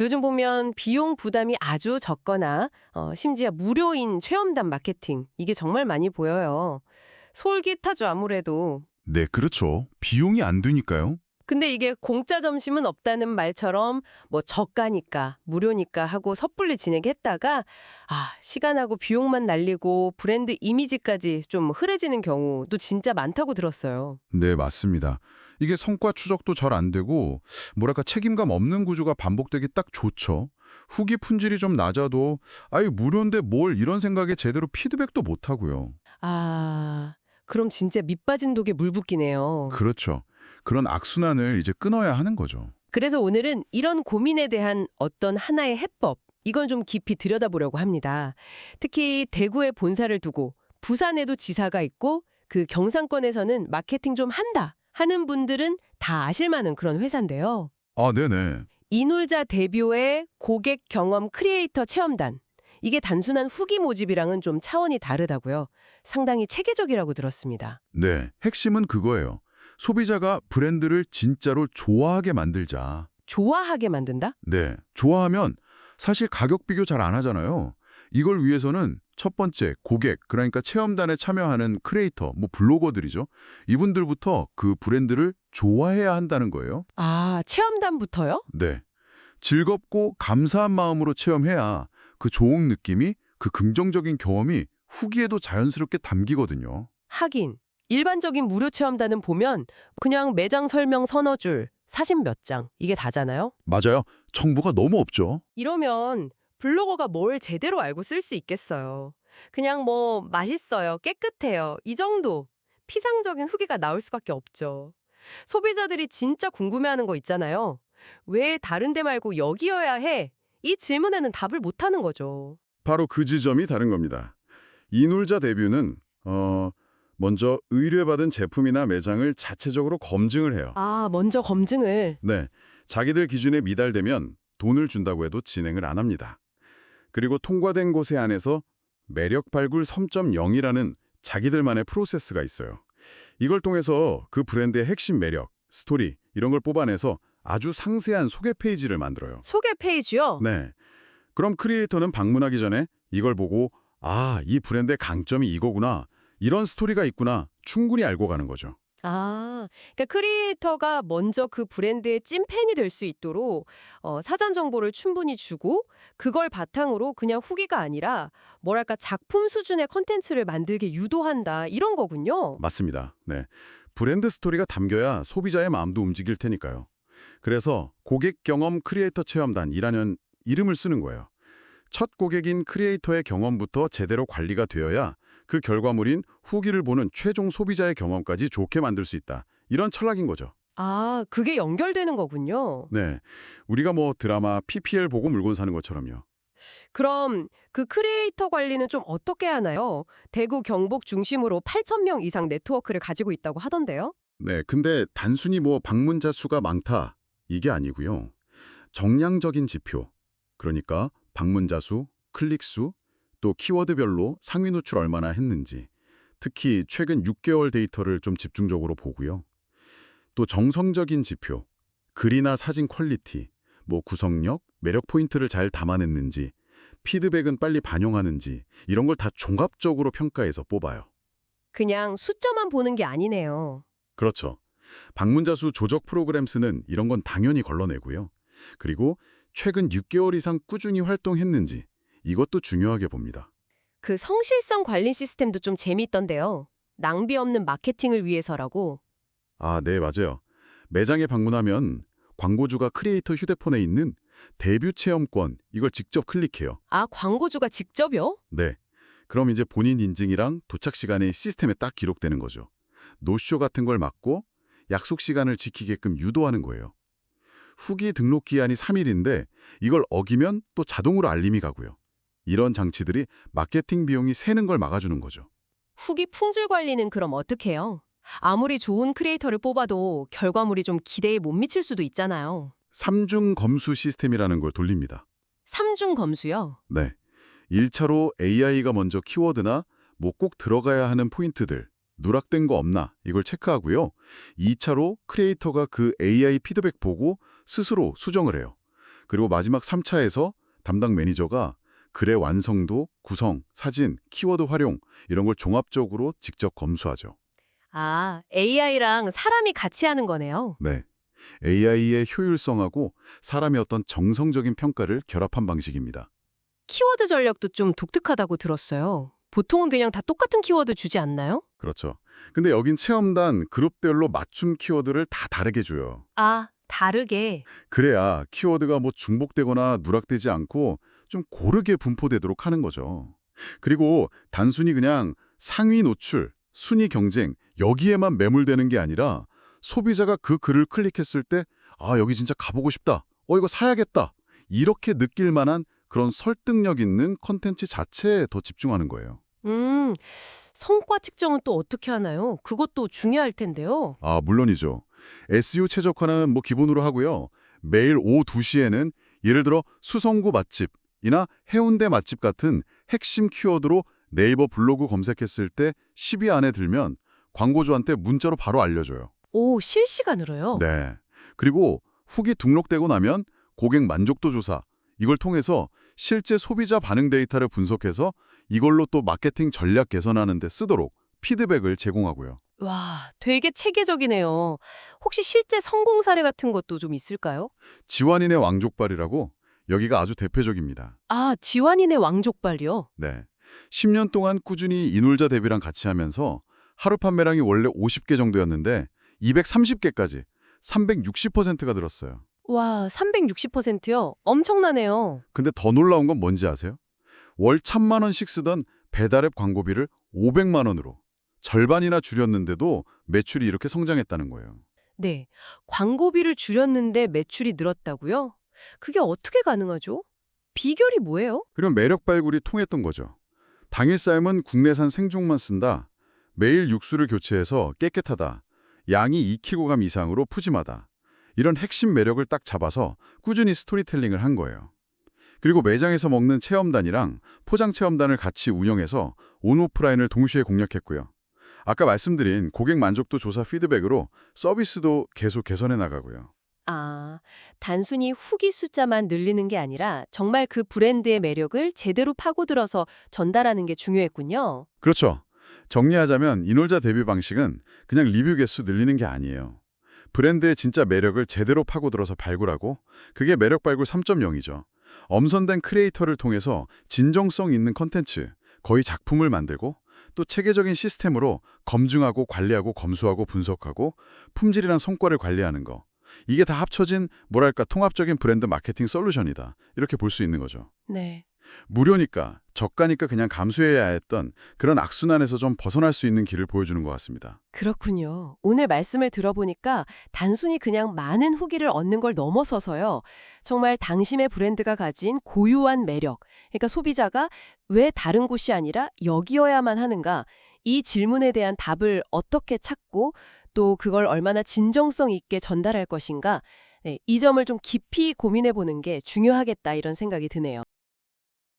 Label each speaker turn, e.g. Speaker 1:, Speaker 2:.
Speaker 1: 요즘 보면 비용 부담이 아주 적거나 심지어 무료인 체험단 마케팅 이게 정말 많이 보여요. 솔깃하죠, 아무래도.
Speaker 2: 네, 그렇죠. 비용이 안 드니까요.
Speaker 1: 근데 이게 공짜 점심은 없다는 말처럼 뭐 저가니까 무료니까 하고 섣불리 진행했다가 시간하고 비용만 날리고 브랜드 이미지까지 좀 흐려지는 경우도 진짜 많다고 들었어요.
Speaker 2: 네, 맞습니다. 이게 성과 추적도 잘 안 되고 뭐랄까 책임감 없는 구조가 반복되기 딱 좋죠. 후기 품질이 좀 낮아도 아유 무료인데 뭘 이런 생각에 제대로 피드백도 못 하고요.
Speaker 1: 그럼 진짜 밑 빠진 독에 물 붓기네요.
Speaker 2: 그렇죠. 그런 악순환을 이제 끊어야 하는 거죠.
Speaker 1: 그래서 오늘은 이런 고민에 대한 어떤 하나의 해법, 이걸 좀 깊이 들여다보려고 합니다. 특히 대구에 본사를 두고 부산에도 지사가 있고 그 경상권에서는 마케팅 좀 한다 하는 분들은 다 아실 만한 그런 회사인데요.
Speaker 2: 아, 네네.
Speaker 1: 이놀자 대표의 고객 경험 크리에이터 체험단. 이게 단순한 후기 모집이랑은 좀 차원이 다르다고요. 상당히 체계적이라고 들었습니다.
Speaker 2: 네, 핵심은 그거예요. 소비자가 브랜드를 진짜로 좋아하게 만들자.
Speaker 1: 좋아하게 만든다?
Speaker 2: 네, 좋아하면 사실 가격 비교 잘 안 하잖아요. 이걸 위해서는 첫 번째, 고객, 그러니까 체험단에 참여하는 크리에이터, 뭐 블로거들이죠. 이분들부터 그 브랜드를 좋아해야 한다는 거예요.
Speaker 1: 체험단부터요?
Speaker 2: 네, 즐겁고 감사한 마음으로 체험해야 그 좋은 느낌이, 그 긍정적인 경험이 후기에도 자연스럽게 담기거든요.
Speaker 1: 하긴 일반적인 무료 체험단은 보면 그냥 매장 설명 서너 줄, 사진 몇 장 이게 다잖아요.
Speaker 2: 맞아요. 정보가 너무 없죠.
Speaker 1: 이러면 블로거가 뭘 제대로 알고 쓸 수 있겠어요. 그냥 뭐 맛있어요, 깨끗해요 이 정도 피상적인 후기가 나올 수밖에 없죠. 소비자들이 진짜 궁금해하는 거 있잖아요. 왜 다른 데 말고 여기여야 해? 이 질문에는 답을 못하는 거죠.
Speaker 2: 바로 그 지점이 다른 겁니다. 이놀자 대뷰는 먼저 의뢰받은 제품이나 매장을 자체적으로 검증을 해요.
Speaker 1: 먼저 검증을.
Speaker 2: 네, 자기들 기준에 미달되면 돈을 준다고 해도 진행을 안 합니다. 그리고 통과된 곳에 안에서 매력 발굴 3.0이라는 자기들만의 프로세스가 있어요. 이걸 통해서 그 브랜드의 핵심 매력, 스토리 이런 걸 뽑아내서 아주 상세한 소개 페이지를 만들어요.
Speaker 1: 소개 페이지요?
Speaker 2: 네, 그럼 크리에이터는 방문하기 전에 이걸 보고 이 브랜드의 강점이 이거구나, 이런 스토리가 있구나 충분히 알고 가는 거죠.
Speaker 1: 그러니까 크리에이터가 먼저 그 브랜드의 찐팬이 될 수 있도록 사전 정보를 충분히 주고 그걸 바탕으로 그냥 후기가 아니라 뭐랄까 작품 수준의 컨텐츠를 만들게 유도한다 이런 거군요.
Speaker 2: 맞습니다. 네, 브랜드 스토리가 담겨야 소비자의 마음도 움직일 테니까요. 그래서 고객 경험 크리에이터 체험단이라는 이름을 쓰는 거예요. 첫 고객인 크리에이터의 경험부터 제대로 관리가 되어야 그 결과물인 후기를 보는 최종 소비자의 경험까지 좋게 만들 수 있다. 이런 철학인 거죠.
Speaker 1: 그게 연결되는 거군요.
Speaker 2: 네, 우리가 뭐 드라마 PPL 보고 물건 사는 것처럼요.
Speaker 1: 그럼 그 크리에이터 관리는 좀 어떻게 하나요? 대구 경북 중심으로 8천 명 이상 네트워크를 가지고 있다고 하던데요.
Speaker 2: 네, 근데 단순히 뭐 방문자 수가 많다 이게 아니고요. 정량적인 지표, 그러니까 방문자 수, 클릭 수, 또 키워드별로 상위 노출 얼마나 했는지, 특히 최근 6개월 데이터를 좀 집중적으로 보고요. 또 정성적인 지표, 글이나 사진 퀄리티, 뭐 구성력, 매력 포인트를 잘 담아냈는지, 피드백은 빨리 반영하는지 이런 걸 다 종합적으로 평가해서 뽑아요.
Speaker 1: 그냥 숫자만 보는 게 아니네요.
Speaker 2: 그렇죠. 방문자 수 조작 프로그램 쓰는 이런 건 당연히 걸러내고요. 그리고 최근 6개월 이상 꾸준히 활동했는지 이것도 중요하게 봅니다.
Speaker 1: 그 성실성 관리 시스템도 좀 재미있던데요. 낭비 없는 마케팅을 위해서라고.
Speaker 2: 네, 맞아요. 매장에 방문하면 광고주가 크리에이터 휴대폰에 있는 데뷔 체험권 이걸 직접 클릭해요.
Speaker 1: 광고주가 직접요?
Speaker 2: 네. 그럼 이제 본인 인증이랑 도착 시간이 시스템에 딱 기록되는 거죠. 노쇼 같은 걸 막고 약속 시간을 지키게끔 유도하는 거예요. 후기 등록 기한이 3일인데 이걸 어기면 또 자동으로 알림이 가고요. 이런 장치들이 마케팅 비용이 새는 걸 막아주는 거죠.
Speaker 1: 후기 품질 관리는 그럼 어떻게 해요? 아무리 좋은 크리에이터를 뽑아도 결과물이 좀 기대에 못 미칠 수도 있잖아요.
Speaker 2: 3중 검수 시스템이라는 걸 돌립니다.
Speaker 1: 삼중 검수요?
Speaker 2: 네. 1차로 AI가 먼저 키워드나 뭐 꼭 들어가야 하는 포인트들, 누락된 거 없나 이걸 체크하고요. 2차로 크리에이터가 그 AI 피드백 보고 스스로 수정을 해요. 그리고 마지막 3차에서 담당 매니저가 글의 완성도, 구성, 사진, 키워드 활용 이런 걸 종합적으로 직접 검수하죠.
Speaker 1: 아, AI랑 사람이 같이 하는 거네요.
Speaker 2: 네. AI의 효율성하고 사람의 어떤 정성적인 평가를 결합한 방식입니다.
Speaker 1: 키워드 전략도 좀 독특하다고 들었어요. 보통은 그냥 다 똑같은 키워드 주지 않나요?
Speaker 2: 그렇죠. 근데 여긴 체험단 그룹별로 맞춤 키워드를 다 다르게 줘요.
Speaker 1: 아, 다르게.
Speaker 2: 그래야 키워드가 뭐 중복되거나 누락되지 않고 좀 고르게 분포되도록 하는 거죠. 그리고 단순히 그냥 상위 노출, 순위 경쟁 여기에만 매몰되는 게 아니라 소비자가 그 글을 클릭했을 때 아, 여기 진짜 가보고 싶다. 이거 사야겠다. 이렇게 느낄 만한 그런 설득력 있는 컨텐츠 자체에 더 집중하는 거예요.
Speaker 1: 성과 측정은 또 어떻게 하나요? 그것도 중요할 텐데요.
Speaker 2: 아, 물론이죠. SEO 최적화는 뭐 기본으로 하고요. 매일 오후 2시에는 예를 들어 수성구 맛집이나 해운대 맛집 같은 핵심 키워드로 네이버 블로그 검색했을 때 10위 안에 들면 광고주한테 문자로 바로 알려줘요.
Speaker 1: 오, 실시간으로요?
Speaker 2: 네. 그리고 후기 등록되고 나면 고객 만족도 조사, 이걸 통해서 실제 소비자 반응 데이터를 분석해서 이걸로 또 마케팅 전략 개선하는 데 쓰도록 피드백을 제공하고요.
Speaker 1: 와, 되게 체계적이네요. 혹시 실제 성공 사례 같은 것도 좀 있을까요?
Speaker 2: 지완인의 왕족발이라고 여기가 아주 대표적입니다.
Speaker 1: 아, 지완인의 왕족발이요?
Speaker 2: 네. 10년 동안 꾸준히 이놀자 대비랑 같이 하면서 하루 판매량이 원래 50개 정도였는데 230개까지 360%가 늘었어요.
Speaker 1: 와, 360%요? 엄청나네요.
Speaker 2: 근데 더 놀라운 건 뭔지 아세요? 월 1,000만 원씩 쓰던 배달앱 광고비를 500만 원으로 절반이나 줄였는데도 매출이 이렇게 성장했다는 거예요.
Speaker 1: 네, 광고비를 줄였는데 매출이 늘었다고요? 그게 어떻게 가능하죠? 비결이 뭐예요?
Speaker 2: 그럼 매력 발굴이 통했던 거죠. 당일 삶은 국내산 생종만 쓴다. 매일 육수를 교체해서 깨끗하다. 양이 2kg 이상으로 푸짐하다. 이런 핵심 매력을 딱 잡아서 꾸준히 스토리텔링을 한 거예요. 그리고 매장에서 먹는 체험단이랑 포장 체험단을 같이 운영해서 온오프라인을 동시에 공략했고요. 아까 말씀드린 고객 만족도 조사 피드백으로 서비스도 계속 개선해 나가고요.
Speaker 1: 아, 단순히 후기 숫자만 늘리는 게 아니라 정말 그 브랜드의 매력을 제대로 파고들어서 전달하는 게 중요했군요.
Speaker 2: 그렇죠. 정리하자면 이놀자 데뷔 방식은 그냥 리뷰 개수 늘리는 게 아니에요. 브랜드의 진짜 매력을 제대로 파고들어서 발굴하고 그게 매력 발굴 3.0이죠. 엄선된 크리에이터를 통해서 진정성 있는 컨텐츠, 거의 작품을 만들고 또 체계적인 시스템으로 검증하고 관리하고 검수하고 분석하고 품질이란 성과를 관리하는 거. 이게 다 합쳐진 뭐랄까 통합적인 브랜드 마케팅 솔루션이다. 이렇게 볼 수 있는 거죠.
Speaker 1: 네.
Speaker 2: 무료니까, 저가니까 그냥 감수해야 했던 그런 악순환에서 좀 벗어날 수 있는 길을 보여주는 것 같습니다.
Speaker 1: 그렇군요. 오늘 말씀을 들어보니까 단순히 그냥 많은 후기를 얻는 걸 넘어서서요. 정말 당신의 브랜드가 가진 고유한 매력, 그러니까 소비자가 왜 다른 곳이 아니라 여기여야만 하는가, 이 질문에 대한 답을 어떻게 찾고 또 그걸 얼마나 진정성 있게 전달할 것인가, 네, 이 점을 좀 깊이 고민해 보는 게 중요하겠다 이런 생각이 드네요.